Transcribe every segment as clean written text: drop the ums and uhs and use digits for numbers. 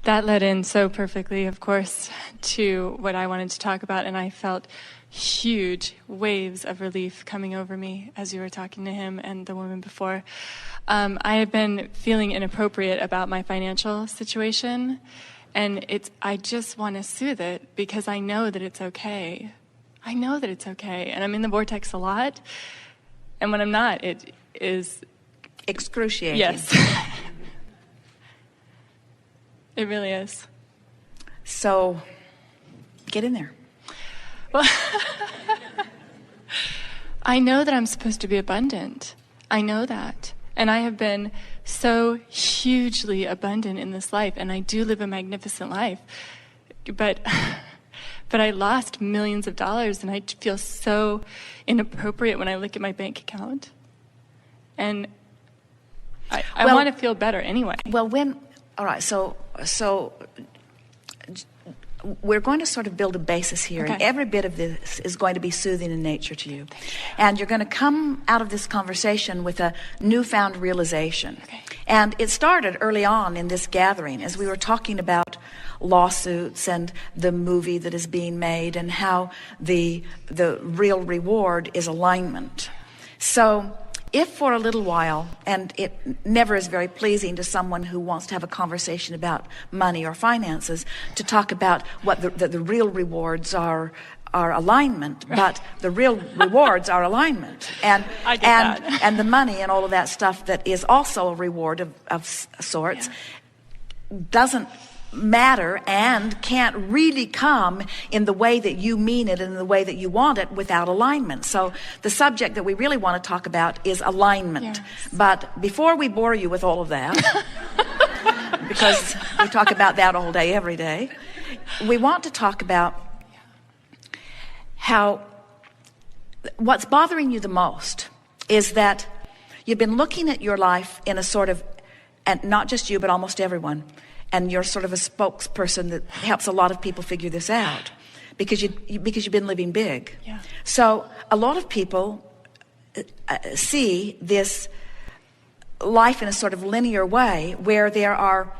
That led in so perfectly, of course, to what I wanted to talk about, and I felt huge waves of relief coming over me as you were talking to him and the woman before. I had been feeling inappropriate about my financial situation, and I just want to soothe it because I know that it's okay. I know that it's okay, and I'm in the vortex a lot, and when I'm not, it is excruciating. Yes. It really is. So, get in there. Well, I know that I'm supposed to be abundant. I know that. And I have been so hugely abundant in this life, and I do live a magnificent life. But I lost millions of dollars, and I feel so inappropriate when I look at my bank account. And I want to feel better anyway. Well, all right, so we're going to sort of build a basis here, okay. And every bit of this is going to be soothing in nature to you. And you're going to come out of this conversation with a newfound realization. Okay. And it started early on in this gathering as we were talking about lawsuits and the movie that is being made and how the real reward is alignment. So if for a little while, and it never is very pleasing to someone who wants to have a conversation about money or finances, to talk about what the real rewards are alignment, right. But the real rewards are alignment, and I get that. and the money and all of that stuff that is also a reward of sorts, doesn't matter and can't really come in the way that you mean it and in the way that you want it without alignment. So the subject that we really want to talk about is alignment. Yes. But before we bore you with all of that, because we talk about that all day, every day, we want to talk about how what's bothering you the most is that you've been looking at your life in a sort of, and not just you, but almost everyone, and you're sort of a spokesperson that helps a lot of people figure this out because you've been living big. Yeah. So a lot of people see this life in a sort of linear way where there are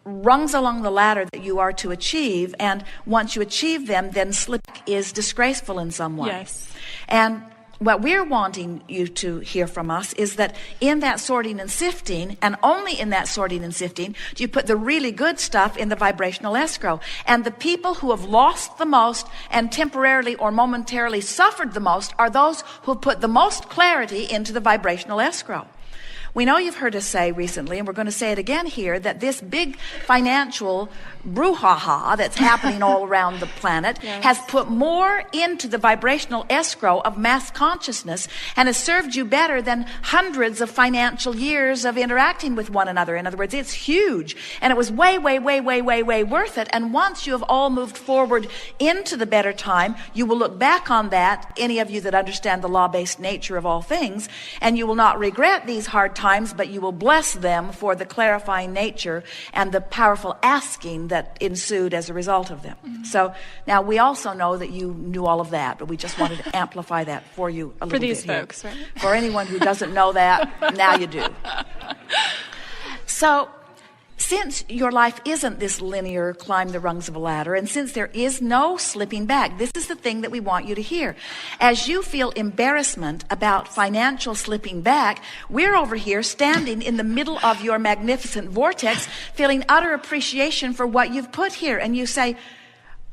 rungs along the ladder that you are to achieve, and once you achieve them, then slip is disgraceful in some way. Yes. And what we're wanting you to hear from us is that in that sorting and sifting, and only in that sorting and sifting, do you put the really good stuff in the vibrational escrow. And the people who have lost the most and temporarily or momentarily suffered the most are those who have put the most clarity into the vibrational escrow. We know you've heard us say recently, and we're going to say it again here, that this big financial brouhaha that's happening all around the planet has put more into the vibrational escrow of mass consciousness and has served you better than hundreds of financial years of interacting with one another. In other words, it's huge, and it was way, way, way, way, way, way worth it. And once you have all moved forward into the better time, you will look back on that, any of you that understand the law-based nature of all things, and you will not regret these hard times, but you will bless them for the clarifying nature and the powerful asking that ensued as a result of them. Mm-hmm. So now we also know that you knew all of that, but we just wanted to amplify that for you a little bit. For these folks, right? For anyone who doesn't know that, now you do. So since your life isn't this linear climb the rungs of a ladder, and since there is no slipping back, this is the thing that we want you to hear. As you feel embarrassment about financial slipping back, we're over here standing in the middle of your magnificent vortex, feeling utter appreciation for what you've put here. And you say,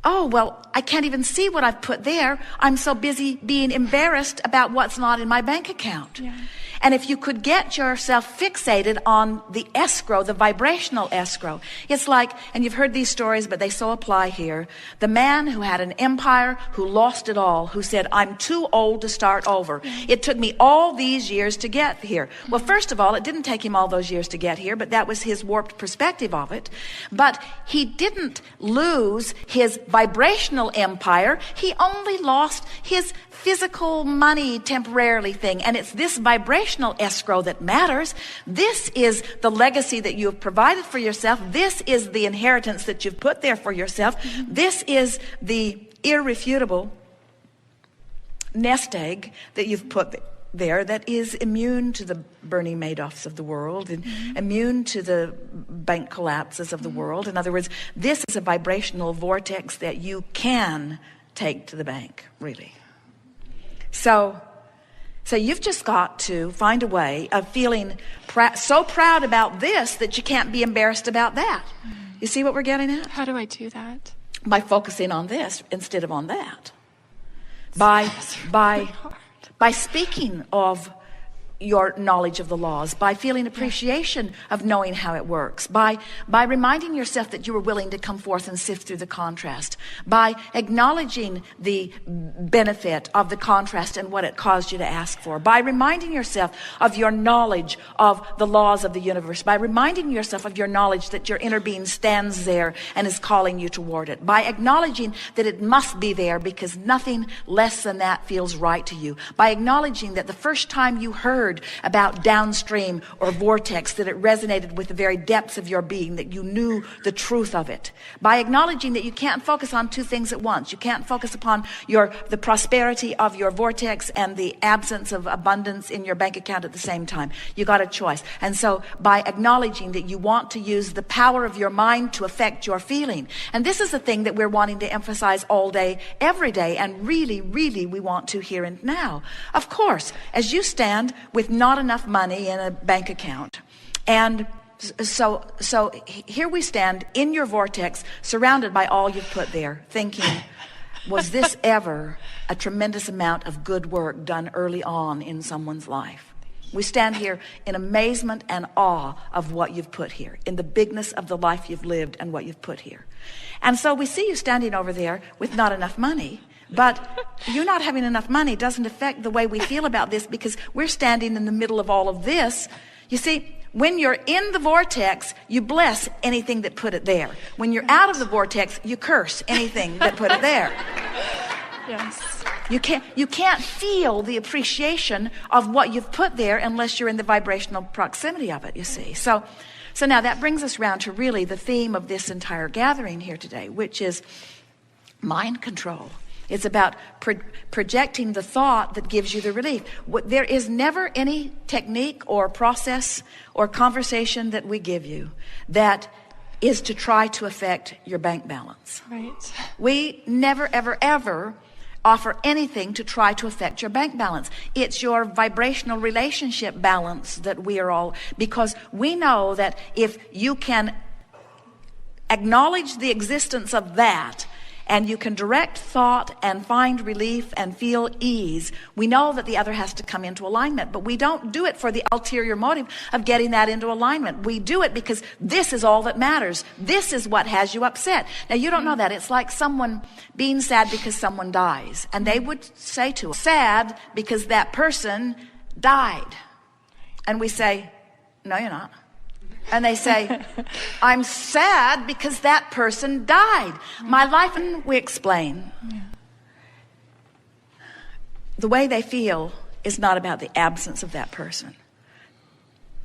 oh, well, I can't even see what I've put there. I'm so busy being embarrassed about what's not in my bank account. Yeah. And if you could get yourself fixated on the escrow, the vibrational escrow, it's like, and you've heard these stories, but they so apply here, the man who had an empire, who lost it all, who said, I'm too old to start over. It took me all these years to get here. Well, first of all, it didn't take him all those years to get here, but that was his warped perspective of it. But he didn't lose his vibrational empire. He only lost his physical money temporarily thing. And it's this vibrational escrow that matters. This is the legacy that you have provided for yourself. This is the inheritance that you've put there for yourself. This is the irrefutable nest egg that you've put there that is immune to the Bernie Madoffs of the world and immune to the bank collapses of the world. In other words, this is a vibrational vortex that you can take to the bank, really. So you've just got to find a way of feeling so proud about this that you can't be embarrassed about that. You see what we're getting at? How do I do that? By focusing on this instead of on that. By speaking of your knowledge of the laws, by feeling appreciation of knowing how it works, by reminding yourself that you were willing to come forth and sift through the contrast, by acknowledging the benefit of the contrast and what it caused you to ask for, by reminding yourself of your knowledge of the laws of the universe, by reminding yourself of your knowledge that your inner being stands there and is calling you toward it, by acknowledging that it must be there because nothing less than that feels right to you, by acknowledging that the first time you heard about downstream or vortex, that it resonated with the very depths of your being, that you knew the truth of it, by acknowledging that you can't focus on two things at once. You can't focus upon the prosperity of your vortex and the absence of abundance in your bank account at the same time. You got a choice. And so by acknowledging that you want to use the power of your mind to affect your feeling, and this is the thing that we're wanting to emphasize all day, every day, and really, really we want to here and now. Of course, as you stand with not enough money in a bank account, and so here we stand in your vortex, surrounded by all you've put there, thinking, was this ever a tremendous amount of good work done early on in someone's life? We stand here in amazement and awe of what you've put here, in the bigness of the life you've lived and what you've put here. And so we see you standing over there with not enough money. But you not having enough money doesn't affect the way we feel about this, because we're standing in the middle of all of this. You see, when you're in the vortex, you bless anything that put it there. When you're out of the vortex, you curse anything that put it there. Yes. You can't feel the appreciation of what you've put there unless you're in the vibrational proximity of it, you see. So now that brings us around to really the theme of this entire gathering here today, which is mind control. It's about projecting the thought that gives you the relief. There is never any technique or process or conversation that we give you that is to try to affect your bank balance. Right. We never, ever, ever offer anything to try to affect your bank balance. It's your vibrational relationship balance that we are all, because we know that if you can acknowledge the existence of that, and you can direct thought and find relief and feel ease, we know that the other has to come into alignment. But we don't do it for the ulterior motive of getting that into alignment. We do it because this is all that matters. This is what has you upset. Now, you don't know that. It's like someone being sad because someone dies. And they would say to us, sad because that person died. And we say, no, you're not. And they say, I'm sad because that person died. My life, and we explain. The way they feel is not about the absence of that person.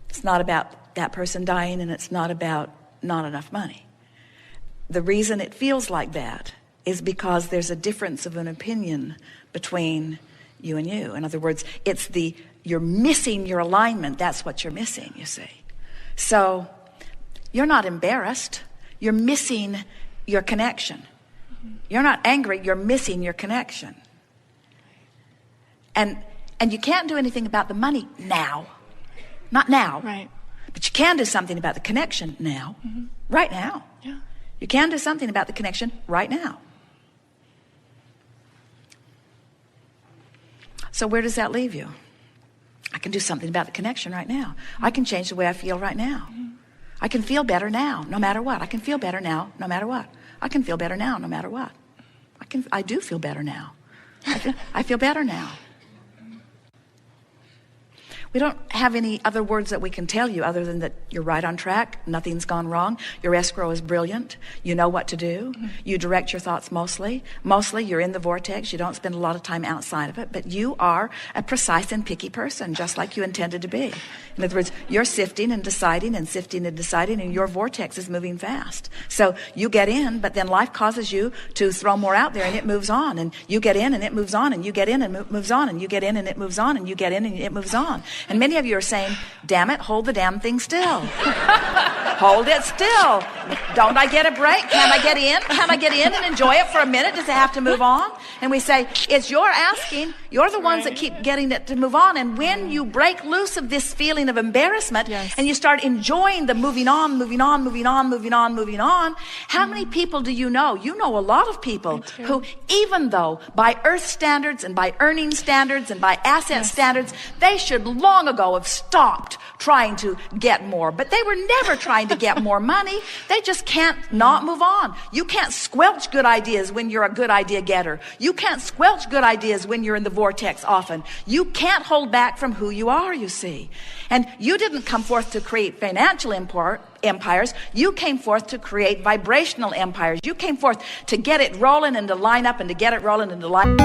It's not about that person dying, and it's not about not enough money. The reason it feels like that is because there's a difference of an opinion between you and you. In other words, you're missing your alignment. That's what you're missing, you see. So you're not embarrassed. You're missing your connection. You're not angry. You're missing your connection. And you can't do anything about the money now. Not now. Right. But you can do something about the connection now. Right now. Yeah. You can do something about the connection right now. So where does that leave you? I can do something about the connection right now. I can change the way I feel right now. I can feel better now, no matter what. I can feel better now, no matter what. I can feel better now, no matter what. I do feel better now. I feel better now. We don't have any other words that we can tell you other than that you're right on track. Nothing's gone wrong. Your escrow is brilliant. You know what to do. You direct your thoughts mostly. Mostly you're in the vortex. You don't spend a lot of time outside of it. But you are a precise and picky person, just like you intended to be. In other words, you're sifting and deciding and sifting and deciding, and your vortex is moving fast. So you get in, but then life causes you to throw more out there, and it moves on. And you get in, and it moves on. And you get in, and it moves on. And you get in, and it moves on. And you get in, and it moves on. And many of you are saying, damn it, hold the damn thing still. Hold it still. Don't I get a break? Can't I get in? Can't I get in and enjoy it for a minute? Does it have to move on? And we say, it's your asking. You're the ones that keep getting it to move on. And when you break loose of this feeling of embarrassment, and you start enjoying the moving on, moving on, moving on, moving on, moving on, how many people do you know? You know a lot of people who, even though by earth standards and by earning standards and by asset standards, they should long ago have stopped trying to get more. But they were never trying to get more money. They just can't not move on. You can't squelch good ideas when you're a good idea getter. You can't squelch good ideas when you're in the vortex often. You can't hold back from who you are, you see. And you didn't come forth to create financial empires. You came forth to create vibrational empires. You came forth to get it rolling and to line up and to get it rolling and to line